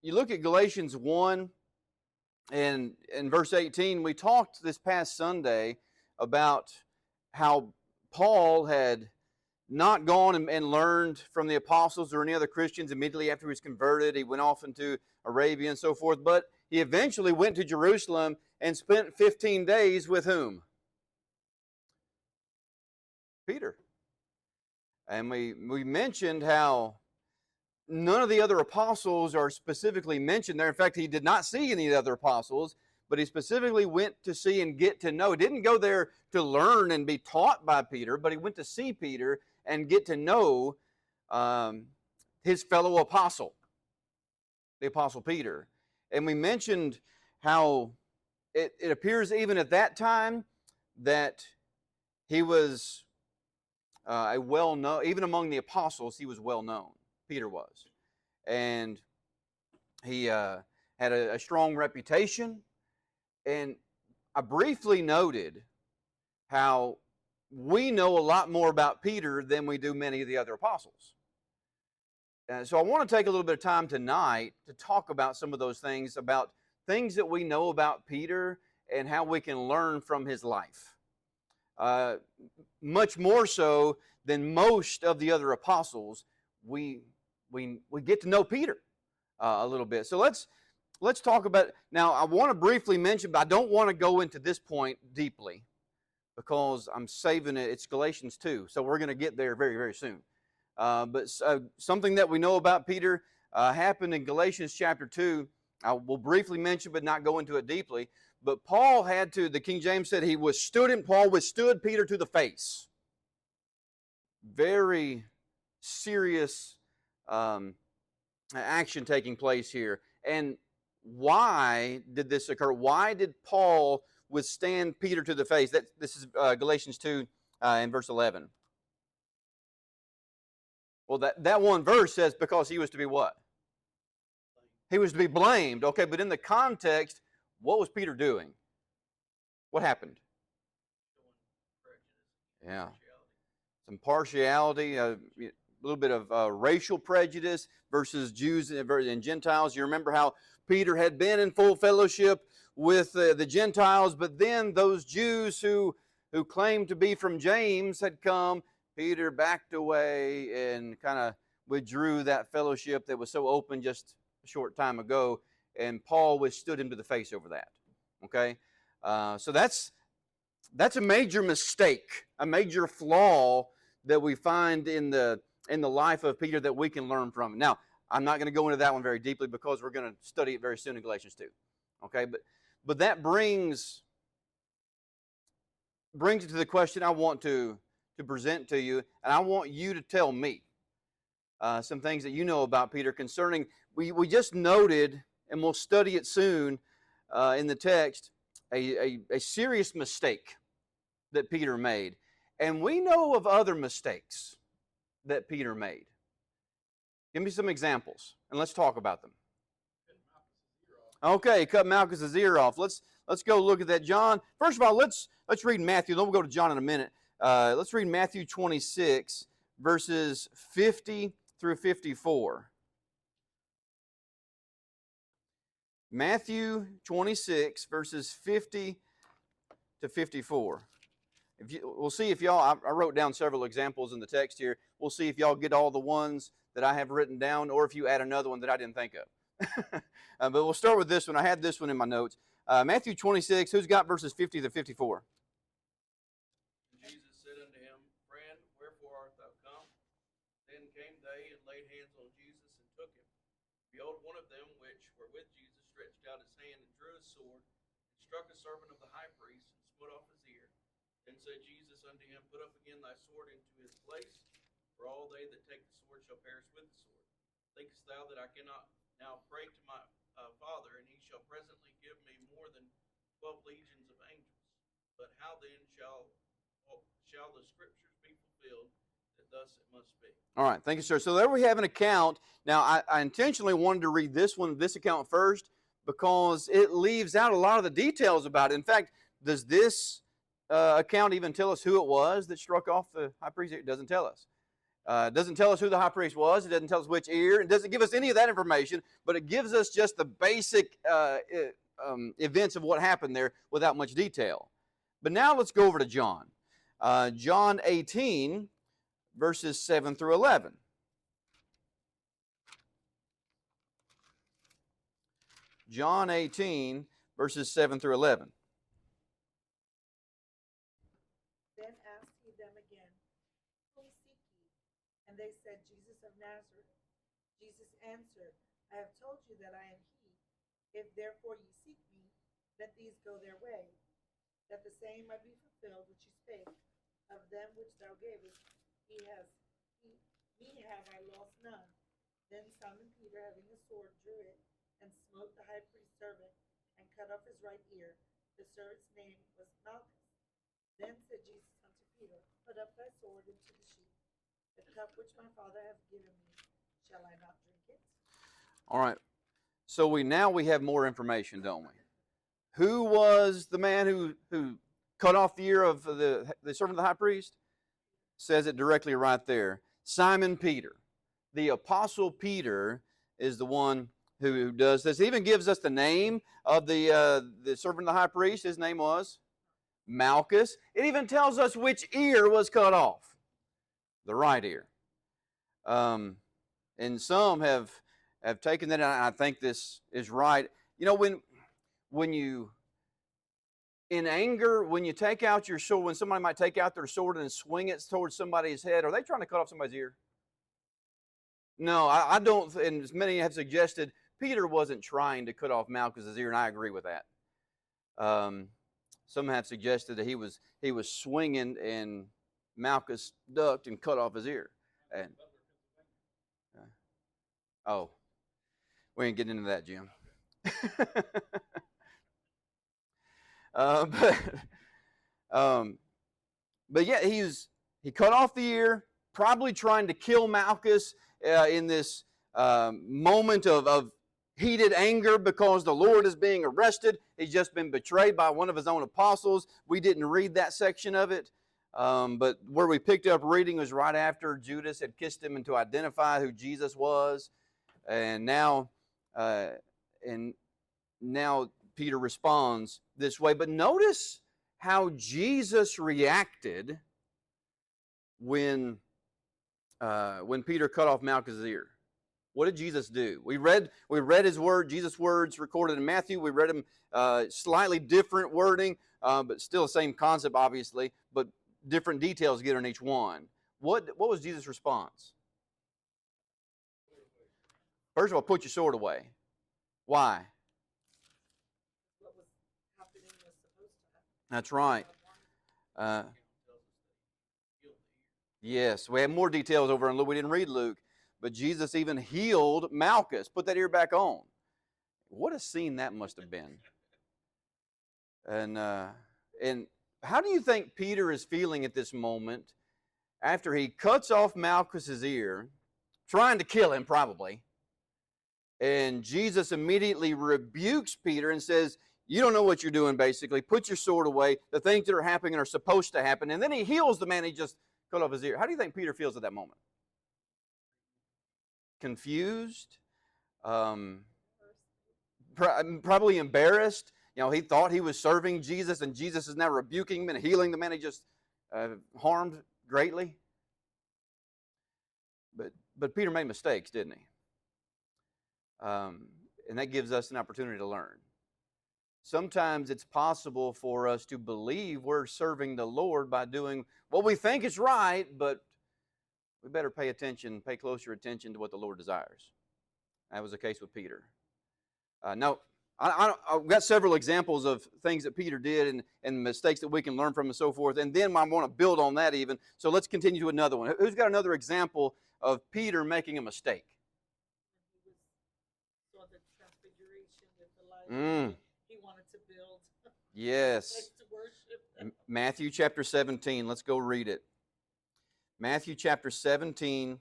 you look at Galatians 1 and in verse 18, we talked this past Sunday about how Paul had not gone and learned from the apostles or any other Christians immediately after he was converted. He went off into Arabia and so forth, but he eventually went to Jerusalem and spent 15 days with whom? Peter. And we mentioned how none of the other apostles are specifically mentioned there. In fact, he did not see any of the other apostles, but he specifically went to see and get to know. He didn't go there to learn and be taught by Peter, but he went to see Peter and get to know his fellow apostle, the Apostle Peter. And we mentioned how it appears even at that time that he was a well-known, even among the apostles, he was well-known. Peter was. And he had a strong reputation. And I briefly noted how we know a lot more about Peter than we do many of the other apostles. So I want to take a little bit of time tonight to talk about some of those things, about things that we know about Peter and how we can learn from his life. Much more so than most of the other apostles, we get to know Peter a little bit. So let's talk about it. Now, I want to briefly mention, but I don't want to go into this point deeply because I'm saving it. It's Galatians 2, so we're going to get there very, very soon. But something that we know about Peter happened in Galatians chapter 2. I will briefly mention, but not go into it deeply. But Paul had to, the King James said, Paul withstood Peter to the face. Very serious action taking place here. And why did this occur? Why did Paul withstand Peter to the face? This is Galatians 2 and verse 11. Well, that one verse says because he was to be what? He was to be blamed. Okay, but in the context, what was Peter doing? What happened? Yeah. Some partiality, a little bit of racial prejudice versus Jews and Gentiles. You remember how Peter had been in full fellowship with the Gentiles, but then those Jews who claimed to be from James had come. Peter backed away and kind of withdrew that fellowship that was so open just a short time ago, and Paul withstood him to the face over that. Okay? So that's a major mistake, a major flaw that we find in the life of Peter that we can learn from. Now, I'm not going to go into that one very deeply because we're going to study it very soon in Galatians 2. Okay? But that brings it to the question I want to present to you, and I want you to tell me some things that you know about Peter concerning, we just noted, and we'll study it soon in the text, a serious mistake that Peter made. And we know of other mistakes that Peter made. Give me some examples, and let's talk about them. Okay, cut Malchus' ear off. Let's go look at that. John, first of all, let's read Matthew, then we'll go to John in a minute. Let's read Matthew 26, verses 50 through 54. Matthew 26, verses 50 to 54. We'll see if y'all, I wrote down several examples in the text here. We'll see if y'all get all the ones that I have written down or if you add another one that I didn't think of. But we'll start with this one. I had this one in my notes. Matthew 26, who's got verses 50 to 54? Jesus said unto him, Friend, wherefore art thou come? Then came they and laid hands on Jesus and took him. Behold, one of them which were with Jesus stretched out his hand and drew his sword, and struck a servant of the high priest, and smote off his ear. Then said Jesus unto him, Put up again thy sword into his place, for all they that take the sword shall perish with the sword. Thinkest thou that I cannot now pray to my Father, and he shall presently give me more than 12 legions of angels? But how then shall the scriptures be fulfilled, that thus it must be? All right, thank you, sir. So there we have an account. Now, I intentionally wanted to read this account first, because it leaves out a lot of the details about it. In fact, does this account even tell us who it was that struck off the high priest? It doesn't tell us. Doesn't tell us who the high priest was. It doesn't tell us which ear. It doesn't give us any of that information, but it gives us just the basic events of what happened there without much detail. But now let's go over to John. John 18, verses 7 through 11. John 18, verses 7 through 11. Then asked he them again, Whom seek ye? And they said, Jesus of Nazareth. Jesus answered, I have told you that I am he. If therefore ye seek me, let these go their way, that the saying might be fulfilled which he spake, of them which thou gavest, me have I lost none. Then Simon Peter, having a sword, drew it, and smote the high priest's servant, and cut off his right ear. The servant's name was Malchus. Then said Jesus unto Peter, Put up thy sword into the sheath. The cup which my Father hath given me, shall I not drink it? All right. So we have more information, don't we? Who was the man who cut off the ear of the servant of the high priest? Says it directly right there. Simon Peter. The Apostle Peter is the one who does this. It even gives us the name of the servant of the high priest. His name was Malchus. It even tells us which ear was cut off. The right ear. And some have taken that, and I think this is right. You know, when you, in anger, when you take out your sword, when somebody might take out their sword and swing it towards somebody's head, are they trying to cut off somebody's ear? No, I don't, and as many have suggested, Peter wasn't trying to cut off Malchus' ear, and I agree with that. Some have suggested that he was swinging, and Malchus ducked and cut off his ear. And oh, we ain't getting into that, Jim. But yeah, he cut off the ear, probably trying to kill Malchus in this moment of heated anger because the Lord is being arrested. He's just been betrayed by one of his own apostles. We didn't read that section of it, but where we picked up reading was right after Judas had kissed him and to identify who Jesus was, and now Peter responds this way. But notice how Jesus reacted when Peter cut off Malchus' ear. What did Jesus do? We read his word, Jesus' words recorded in Matthew. We read them slightly different wording, but still the same concept, obviously, but different details given in each one. What was Jesus' response? First of all, put your sword away. Why? What was happening was supposed to happen. That's right. Yes, we have more details over in Luke. We didn't read Luke, but Jesus even healed Malchus. Put that ear back on. What a scene that must have been. And how do you think Peter is feeling at this moment after he cuts off Malchus' ear, trying to kill him probably, and Jesus immediately rebukes Peter and says, you don't know what you're doing, basically. Put your sword away. The things that are happening are supposed to happen. And then he heals the man he just cut off his ear. How do you think Peter feels at that moment? Confused? Probably embarrassed. You know, he thought he was serving Jesus, and Jesus is now rebuking him and healing the man he just harmed greatly. But Peter made mistakes, didn't he? And that gives us an opportunity to learn. Sometimes it's possible for us to believe we're serving the Lord by doing what we think is right, but we better pay closer attention to what the Lord desires. That was the case with Peter. Now, I've got several examples of things that Peter did and mistakes that we can learn from and so forth, and then I want to build on that even. So let's continue to another one. Who's got another example of Peter making a mistake? Saw the transfiguration with Elijah. He wanted to build Yes. a place to worship. Matthew chapter 17. Let's go read it. Matthew chapter 17,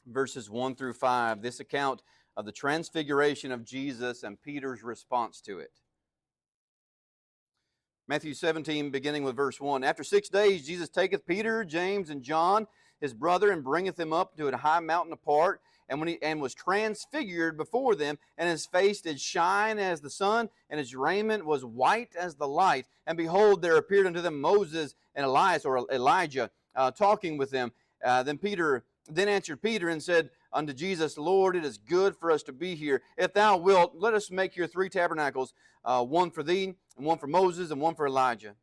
verses 1 through 5. This account of the transfiguration of Jesus and Peter's response to it. Matthew 17, beginning with verse 1. After 6 days, Jesus taketh Peter, James, and John, his brother, and bringeth him up to a high mountain apart, and was transfigured before them, and his face did shine as the sun, and his raiment was white as the light. And behold, there appeared unto them Moses and Elias, or Elijah, talking with them. Then answered Peter and said unto Jesus, Lord, it is good for us to be here. If thou wilt, let us make here 3 tabernacles, one for thee, and one for Moses, and one for Elijah.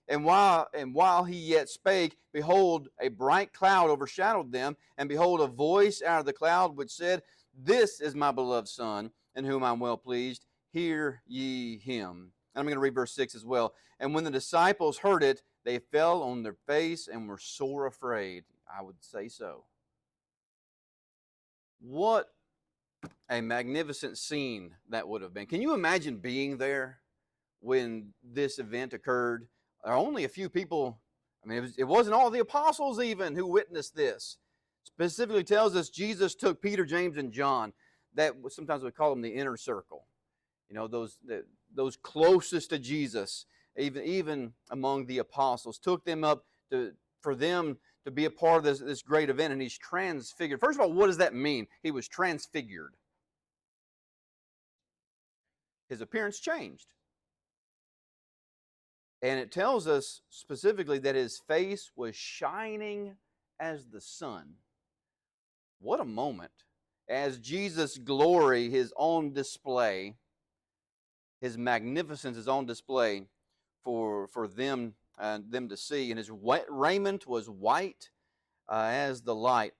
And while he yet spake, behold, a bright cloud overshadowed them, and behold, a voice out of the cloud which said, This is my beloved Son, in whom I am well pleased. Hear ye him. And I'm going to read verse 6 as well. And when the disciples heard it, they fell on their face and were sore afraid. I would say so. What a magnificent scene that would have been. Can you imagine being there when this event occurred? There are only a few people. I mean, it wasn't all the apostles even who witnessed this. Specifically tells us Jesus took Peter, James, and John. That sometimes we call them the inner circle. You know, those closest to Jesus, even among the apostles, took them up for them to be a part of this great event, and he's transfigured. First of all, what does that mean? He was transfigured. His appearance changed. And it tells us specifically that his face was shining as the sun. What a moment. As Jesus' glory, his on display, his magnificence is on display for them to see. And his raiment was white as the light.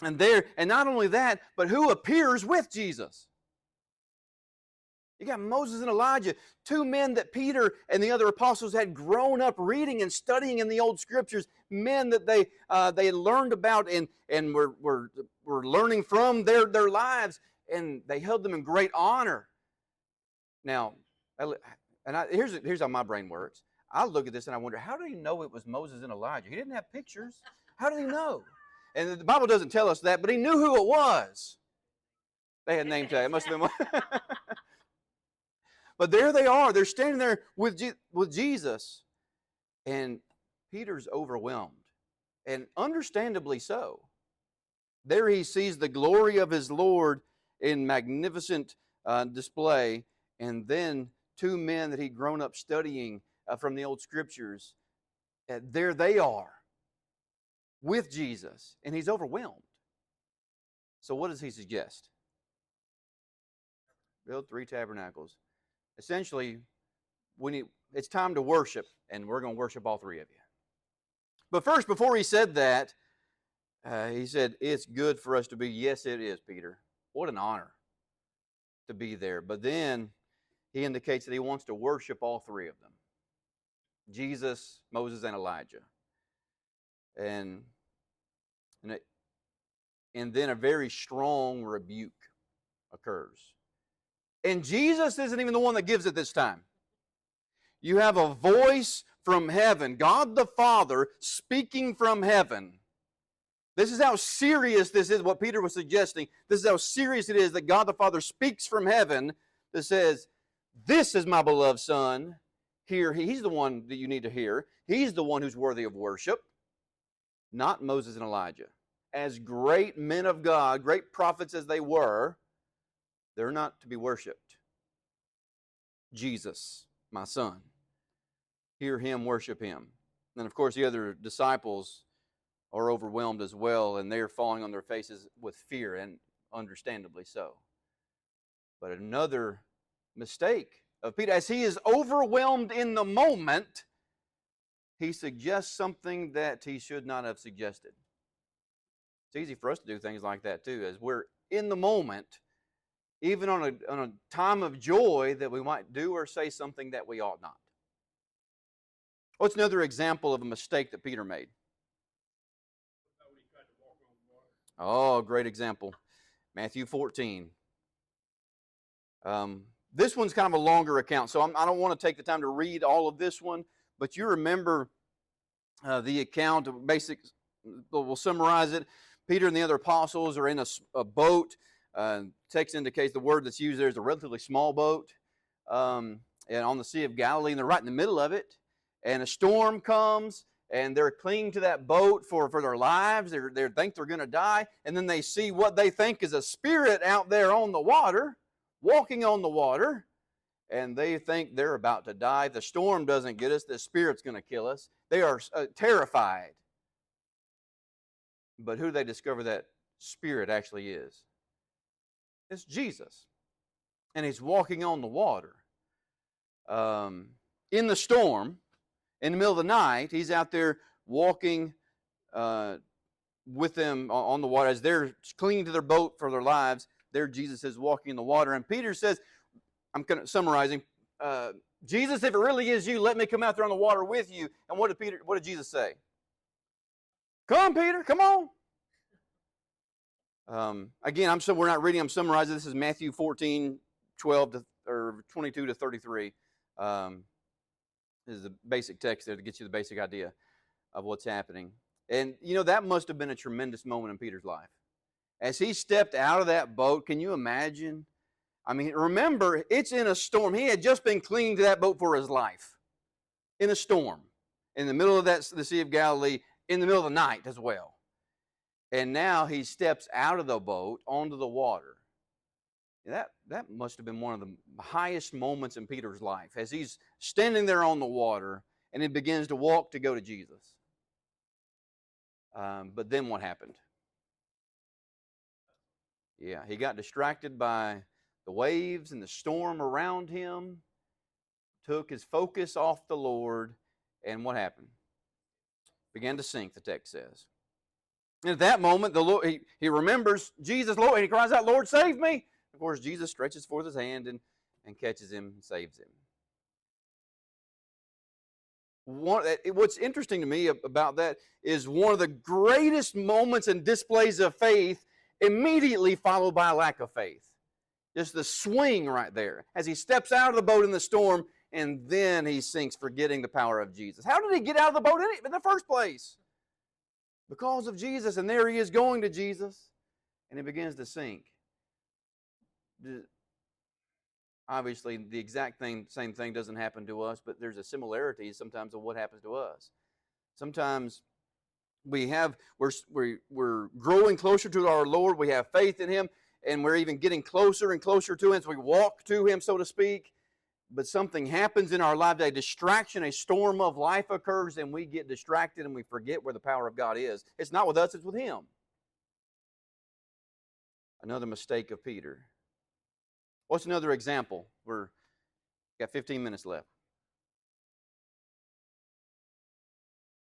And not only that, but who appears with Jesus? You got Moses and Elijah, 2 men that Peter and the other apostles had grown up reading and studying in the old scriptures, men that they had learned about and were learning from their lives, and they held them in great honor. Now, here's how my brain works. I look at this and I wonder, how did he know it was Moses and Elijah? He didn't have pictures. How did he know? And the Bible doesn't tell us that, but he knew who it was. They had name tag. It must have been one. But there they are. They're standing there with Jesus. And Peter's overwhelmed. And understandably so. There he sees the glory of his Lord in magnificent display. And then 2 men that he'd grown up studying from the old scriptures. There they are with Jesus. And he's overwhelmed. So what does he suggest? Build 3 tabernacles. Essentially, it's time to worship, and we're going to worship all 3 of you. But first, before he said that, he said, it's good for us to be. Yes, it is, Peter. What an honor to be there. But then he indicates that he wants to worship all 3 of them. Jesus, Moses, and Elijah. And then a very strong rebuke occurs. And Jesus isn't even the one that gives it this time. You have a voice from heaven, God the Father speaking from heaven. This is how serious this is, what Peter was suggesting. This is how serious it is that God the Father speaks from heaven that says, This is my beloved Son. Hear, he's the one that you need to hear. He's the one who's worthy of worship, not Moses and Elijah. As great men of God, great prophets as they were, they're not to be worshipped. Jesus, my Son. Hear him, worship him. And of course, the other disciples are overwhelmed as well, and they're falling on their faces with fear, and understandably so. But another mistake of Peter, as he is overwhelmed in the moment, he suggests something that he should not have suggested. It's easy for us to do things like that too, as we're in the moment, even on a time of joy, that we might do or say something that we ought not. What's another example of a mistake that Peter made? Oh, great example. Matthew 14. This one's kind of a longer account, so I don't want to take the time to read all of this one, but you remember the account of basics. We'll summarize it. Peter and the other apostles are in a boat. Text indicates the word that's used there is a relatively small boat, and on the Sea of Galilee, and they're right in the middle of it. And a storm comes, and they're clinging to that boat for their lives. They think they're going to die, and then they see what they think is a spirit out there on the water, walking on the water, and they think they're about to die. The storm doesn't get us. The spirit's going to kill us. They are terrified. But who do they discover that spirit actually is? It's Jesus. And he's walking on the water. In the storm, in the middle of the night, he's out there walking with them on the water. As they're clinging to their boat for their lives, there Jesus is walking in the water. And Peter says, I'm kind of summarizing, Jesus, if it really is you, let me come out there on the water with you. And what did Jesus say? Come, Peter, come on. Again, we're not reading, I'm summarizing. This is Matthew 14, 22 to 33. This is the basic text there to get you the basic idea of what's happening. And, that must have been a tremendous moment in Peter's life. As he stepped out of that boat, can you imagine? I mean, remember, it's in a storm. He had just been clinging to that boat for his life. In a storm. In the middle of the Sea of Galilee, in the middle of the night as well. And now he steps out of the boat onto the water. That must have been one of the highest moments in Peter's life, as he's standing there on the water and he begins to walk to go to Jesus. But then what happened? Yeah, he got distracted by the waves and the storm around him, took his focus off the Lord, and what happened? Began to sink, the text says. And at that moment, the Lord, he remembers Jesus, Lord, and he cries out, Lord, save me. Of course, Jesus stretches forth his hand and catches him and saves him. What's interesting to me about that is one of the greatest moments and displays of faith immediately followed by a lack of faith. Just the swing right there as he steps out of the boat in the storm, and then he sinks, forgetting the power of Jesus. How did he get out of the boat in the first place? Because of Jesus, and there he is going to Jesus, and he begins to sink. Obviously, the exact same thing doesn't happen to us, but there's a similarity sometimes of what happens to us. Sometimes we're growing closer to our Lord. We have faith in Him, and we're even getting closer and closer to Him as we walk to Him, so to speak. But something happens in our life, a distraction, a storm of life occurs, and we get distracted and we forget where the power of God is. It's not with us, it's with Him. Another mistake of Peter. What's another example? We've got 15 minutes left.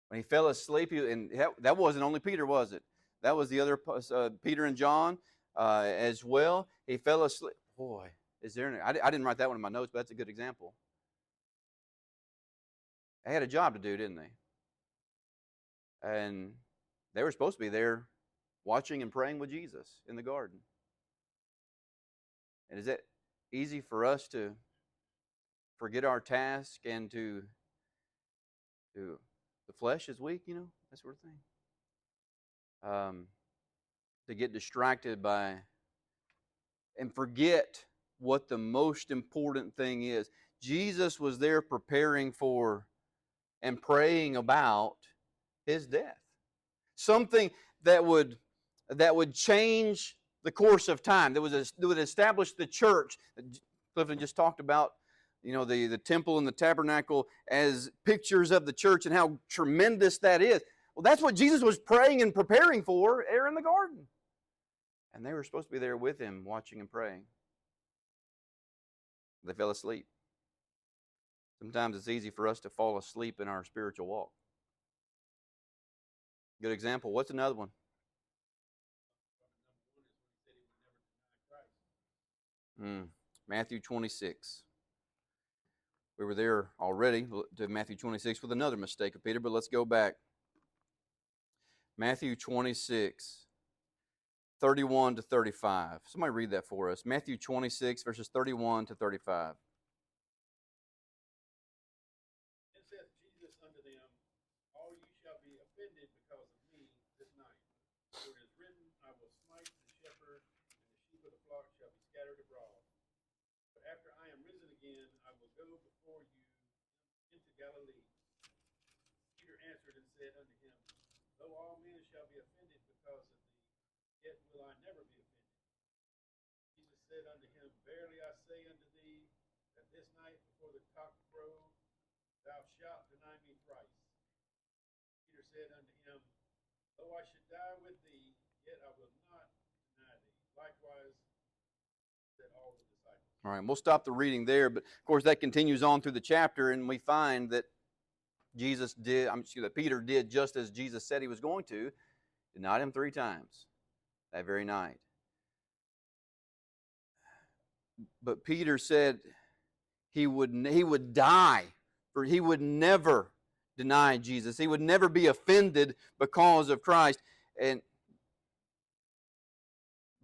When he fell asleep, and that wasn't only Peter, was it? That was the other Peter and John as well. He fell asleep. Boy, I didn't write that one in my notes, but that's a good example. They had a job to do, didn't they? And they were supposed to be there watching and praying with Jesus in the garden. And is it easy for us to forget our task and to the flesh is weak, that sort of thing? To get distracted by and forget what the most important thing is. Jesus was there preparing for and praying about His death. Something that would change the course of time, that would establish the church. Clifton just talked about, the temple and the tabernacle as pictures of the church and how tremendous that is. Well, that's what Jesus was praying and preparing for there in the garden. And they were supposed to be there with Him, watching and praying. They fell asleep. Sometimes it's easy for us to fall asleep in our spiritual walk. Good example. What's another one? Matthew 26. We were there already to Matthew 26 with another mistake of Peter, but let's go back. Matthew 26, 31 to 35. Somebody read that for us. Matthew 26, verses 31 to 35. Then saith Jesus unto them, all ye shall be offended because of me this night. For it is written, I will smite the shepherd, and the sheep of the flock shall be scattered abroad. But after I am risen again, I will go before you into Galilee. Peter answered and said unto him, Though all men shall be offended because of thee, yet will I never be offended. Jesus said unto him, Verily I say unto thee, that this night before the cock crow, thou shalt deny me thrice. Peter said unto him, Though I should die with thee, yet I will not deny thee. Likewise said all the disciples. All right, we'll stop the reading there, but of course that continues on through the chapter, and we find that Peter did just as Jesus said he was going to, denied him 3 times that very night. But Peter said he would die, for he would never deny Jesus. He would never be offended because of Christ.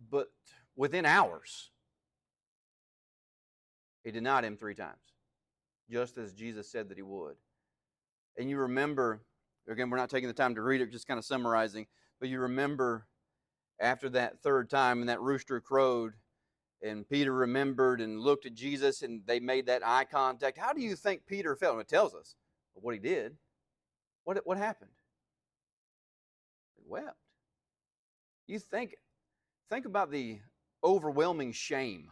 But within hours, he denied him 3 times, just as Jesus said that he would. And you remember, again, we're not taking the time to read it, just kind of summarizing, but you remember after that 3rd time and that rooster crowed, and Peter remembered and looked at Jesus, and they made that eye contact. How do you think Peter felt? And it tells us what he did. What happened? He wept. You think about the overwhelming shame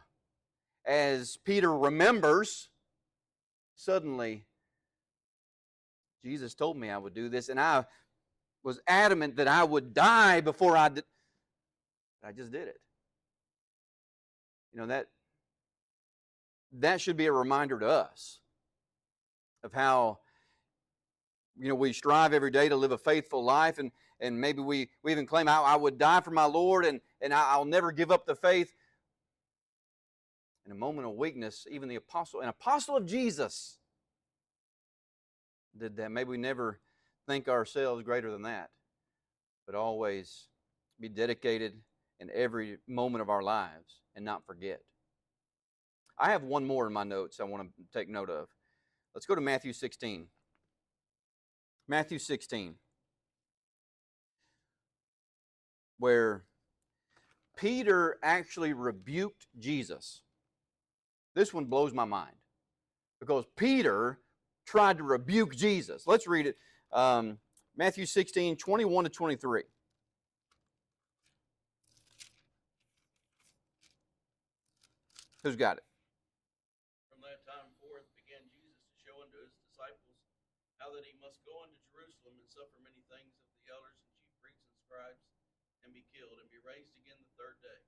as Peter remembers. Suddenly, Jesus told me I would do this, and I was adamant that I would die before I did. I just did it. You know, that should be a reminder to us of how, you know, we strive every day to live a faithful life, and maybe we even claim I would die for my Lord, and I'll never give up the faith. In a moment of weakness, even an apostle of Jesus did that. Maybe we never think ourselves greater than that, but always be dedicated in every moment of our lives and not forget. I have one more in my notes I want to take note of. Let's go to Matthew 16. Matthew 16, where Peter actually rebuked Jesus. This one blows my mind, because Peter tried to rebuke Jesus. Let's read it. Matthew 16, 21 to 23. Who's got it? From that time forth began Jesus to show unto his disciples how that he must go unto Jerusalem and suffer many things of the elders and chief priests and scribes, and be killed, and be raised again the 3rd day.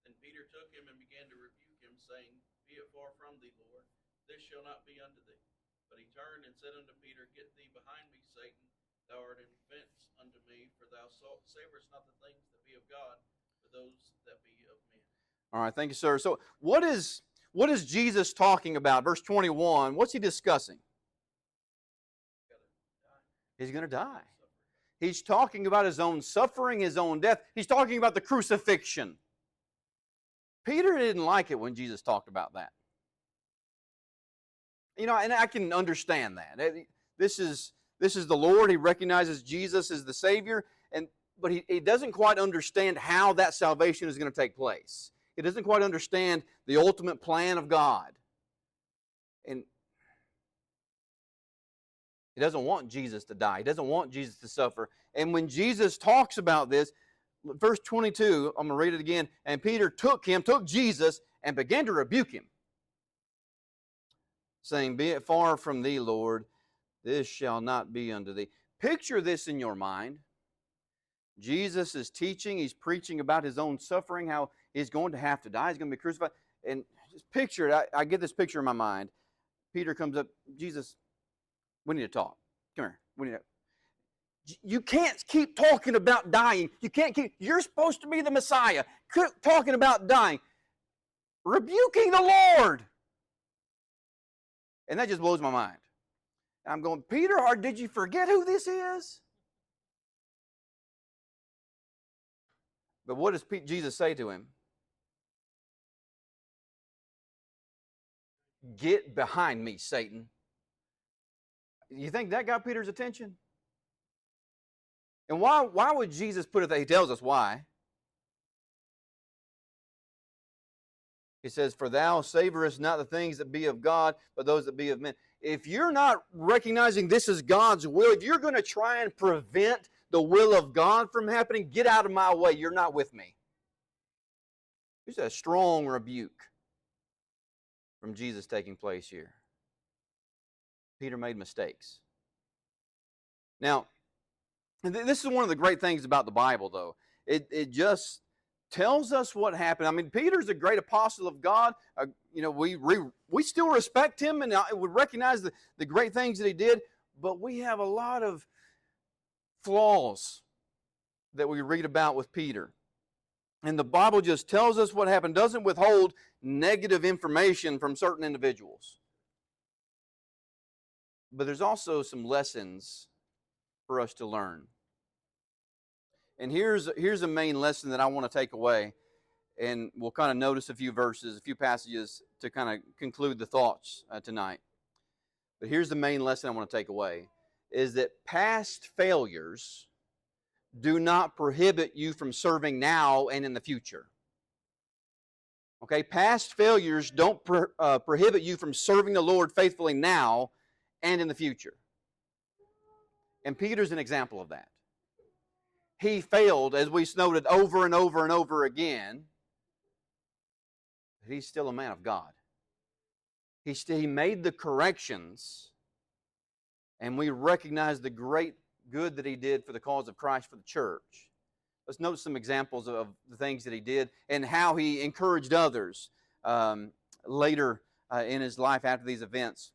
Then Peter took him and began to rebuke him, saying, Be it far from thee, Lord, this shall not be unto thee. But he turned and said unto Peter, Get thee behind me, Satan, thou art an offense unto me, for thou savorest not the things that be of God, but those that be of men. All right, thank you, sir. So what is Jesus talking about? Verse 21, what's he discussing? He's going to die. He's talking about his own suffering, his own death. He's talking about the crucifixion. Peter didn't like it when Jesus talked about that. You know, and I can understand that. This is the Lord. He recognizes Jesus as the Savior, but he doesn't quite understand how that salvation is going to take place. He doesn't quite understand the ultimate plan of God. And he doesn't want Jesus to die. He doesn't want Jesus to suffer. And when Jesus talks about this, verse 22, I'm going to read it again. And Peter took Jesus, and began to rebuke him, saying, Be it far from thee, Lord, this shall not be unto thee. Picture this in your mind. Jesus is teaching, he's preaching about his own suffering, how he's going to have to die, he's going to be crucified. And just picture it, I get this picture in my mind. Peter comes up, Jesus, we need to talk. Come here. You can't keep talking about dying. You're supposed to be the Messiah. Quit talking about dying. Rebuking the Lord. And that just blows my mind. I'm going, Peter, or did you forget who this is? But what does Jesus say to him? Get behind me, Satan. You think that got Peter's attention? And why would Jesus put it there? He tells us why. He says, For thou savorest not the things that be of God, but those that be of men. if you're not recognizing this is God's will, if you're going to try and prevent the will of God from happening, get out of my way. You're not with me. There's a strong rebuke from Jesus taking place here. Peter made mistakes. Now, this is one of the great things about the Bible, though. It just tells us what happened. I mean, Peter's a great apostle of God. We still respect him and we recognize the great things that he did, but we have a lot of flaws that we read about with Peter. And the Bible just tells us what happened, doesn't withhold negative information from certain individuals. But there's also some lessons for us to learn. And here's a main lesson that I want to take away. And we'll kind of notice a few verses, a few passages to kind of conclude the thoughts tonight. But here's the main lesson I want to take away, is that past failures do not prohibit you from serving now and in the future. Okay, past failures don't prohibit you from serving the Lord faithfully now and in the future. And Peter's an example of that. He failed, as we noted, over and over and over again. But he's still a man of God. He made the corrections, and we recognize the great good that he did for the cause of Christ for the church. Let's note some examples of the things that he did and how he encouraged others later in his life after these events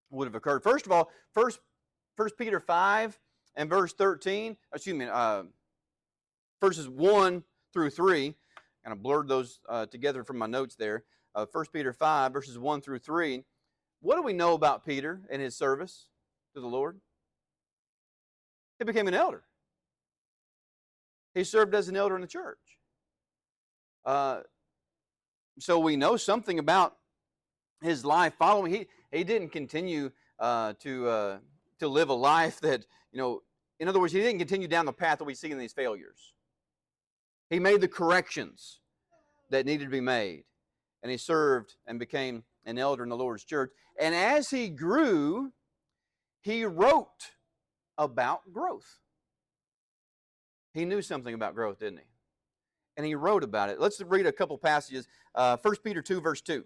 would have occurred. First of all, 1 Peter 5 and verse 13, verses 1 through 3, and I blurred those together from my notes there. 1 Peter 5, verses 1 through 3. What do we know about Peter and his service to the Lord? He became an elder. He served as an elder in the church. So we know something about his life following. He didn't continue to live a life that, in other words, he didn't continue down the path that we see in these failures. He made the corrections that needed to be made. And he served and became an elder in the Lord's church. And as he grew, he wrote about growth. He knew something about growth, didn't he? And he wrote about it. Let's read a couple passages. 1 Peter 2, verse 2.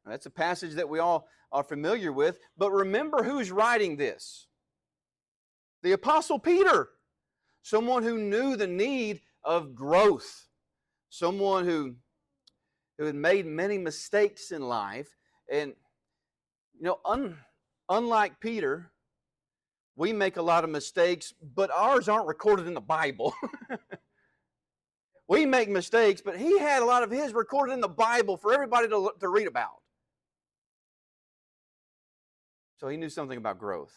That's a passage that we all are familiar with. But remember who's writing this. The Apostle Peter. Someone who knew the need of growth. Someone who had made many mistakes in life. And, unlike Peter, we make a lot of mistakes, but ours aren't recorded in the Bible. We make mistakes, but he had a lot of his recorded in the Bible for everybody to read about. So he knew something about growth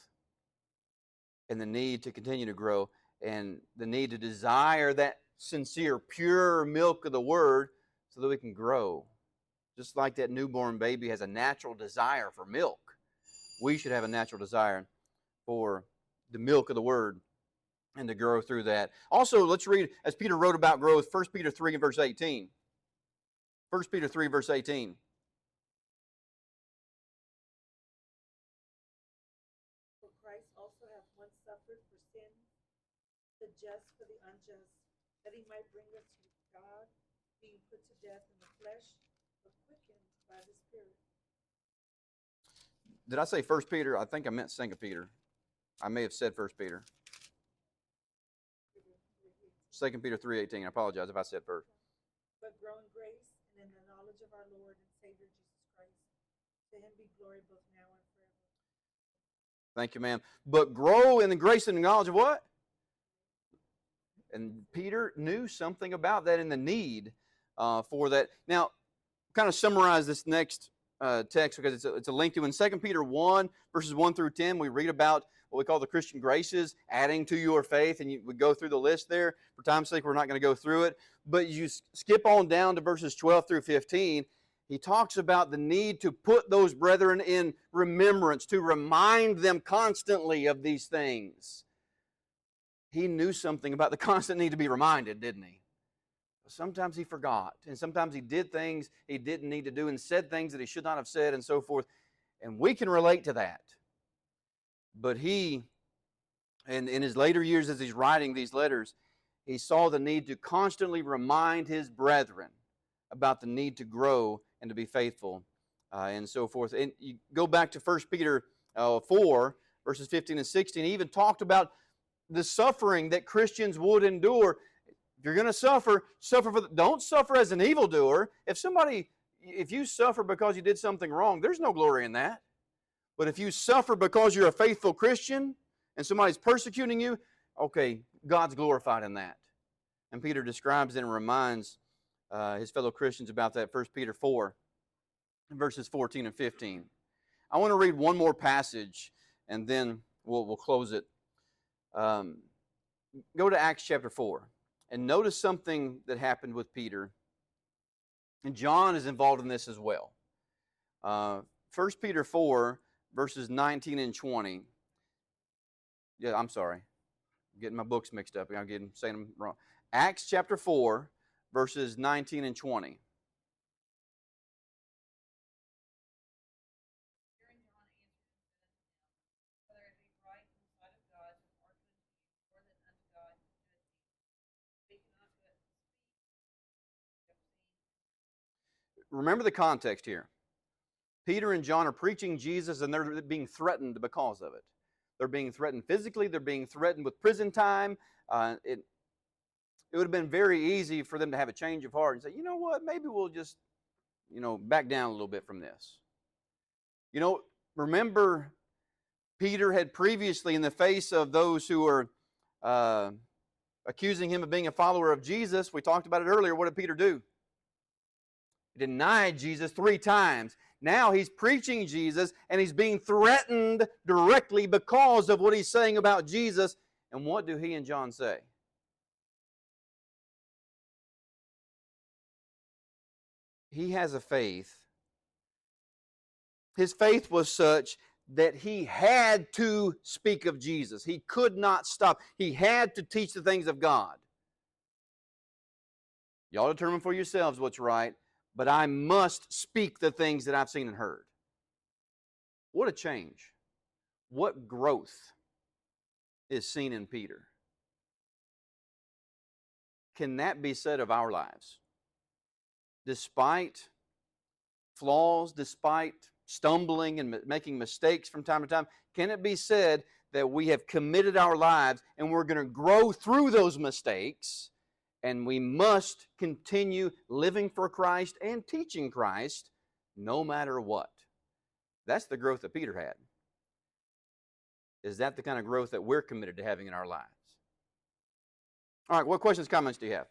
and the need to continue to grow and the need to desire that sincere, pure milk of the Word so that we can grow. Just like that newborn baby has a natural desire for milk, we should have a natural desire for the milk of the Word and to grow through that. Also, let's read, as Peter wrote about growth, 1 Peter 3 and verse 18. 1 Peter 3, verse 18. For Christ also hath once suffered for sin, the just for the unjust, that he might bring us to God, being put to death in the flesh, but quickened by the Spirit. Did I say 1 Peter? I think I meant 2 Peter. I may have said 1 Peter. 2 Peter 3:18. I apologize if I said first. But grow in grace and in the knowledge of our Lord and Savior Jesus Christ. To him be glory both now and forever. Thank you, ma'am. But grow in the grace and the knowledge of what? And Peter knew something about that and the need for that. Now, kind of summarize this next text because it's a lengthy one. 2 Peter 1, verses 1 through 10, we read about what we call the Christian graces, adding to your faith, and we go through the list there. For time's sake, we're not going to go through it. But you skip on down to verses 12 through 15. He talks about the need to put those brethren in remembrance, to remind them constantly of these things. he knew something about the constant need to be reminded, didn't he? Sometimes he forgot, and sometimes he did things he didn't need to do and said things that he should not have said and so forth. And we can relate to that. But he, and in his later years as he's writing these letters, he saw the need to constantly remind his brethren about the need to grow and to be faithful and so forth. And you go back to 1 Peter 4, verses 15 and 16, he even talked about the suffering that Christians would endure. If you're going to suffer don't suffer as an evildoer. If you suffer because you did something wrong, there's no glory in that. But if you suffer because you're a faithful Christian and somebody's persecuting you, okay, God's glorified in that. And Peter describes and reminds his fellow Christians about that, 1 Peter 4, verses 14 and 15. I want to read one more passage, and then we'll close it. Go to Acts chapter 4, and notice something that happened with Peter. And John is involved in this as well. 1 Peter 4, verses 19 and 20. Yeah, I'm sorry. I'm getting my books mixed up. I'm saying them wrong. Acts chapter 4, verses 19 and 20. Remember the context here. Peter and John are preaching Jesus, and they're being threatened because of it. They're being threatened physically. They're being threatened with prison time. It would have been very easy for them to have a change of heart and say, you know what, maybe we'll just, back down a little bit from this. Remember, Peter had previously, in the face of those who were accusing him of being a follower of Jesus, we talked about it earlier, what did Peter do? He denied Jesus 3 times. Now he's preaching Jesus, and he's being threatened directly because of what he's saying about Jesus. And what do he and John say? He has a faith. His faith was such that he had to speak of Jesus. He could not stop. He had to teach the things of God. Y'all determine for yourselves what's right, but I must speak the things that I've seen and heard. What a change. What growth is seen in Peter. Can that be said of our lives? Despite flaws, despite stumbling and making mistakes from time to time, can it be said that we have committed our lives and we're going to grow through those mistakes, and we must continue living for Christ and teaching Christ no matter what? That's the growth that Peter had. Is that the kind of growth that we're committed to having in our lives? All right, what questions, comments do you have?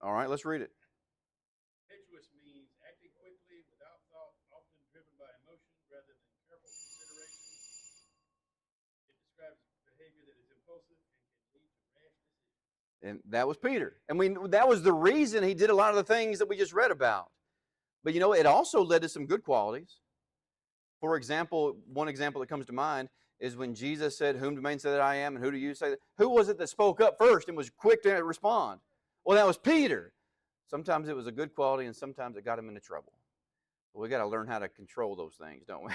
All right, let's read it. Impetuous means acting quickly, without thought, often driven by emotion rather than careful consideration. It describes behavior that is impulsive and can lead to rash decisions. And that was Peter. And that was the reason he did a lot of the things that we just read about. But it also led to some good qualities. For example, one example that comes to mind is when Jesus said, "Whom do men say that I am, and who do you say that?" Who was it that spoke up first and was quick to respond? Well, that was Peter. Sometimes it was a good quality, and sometimes it got him into trouble. But we got to learn how to control those things, don't we?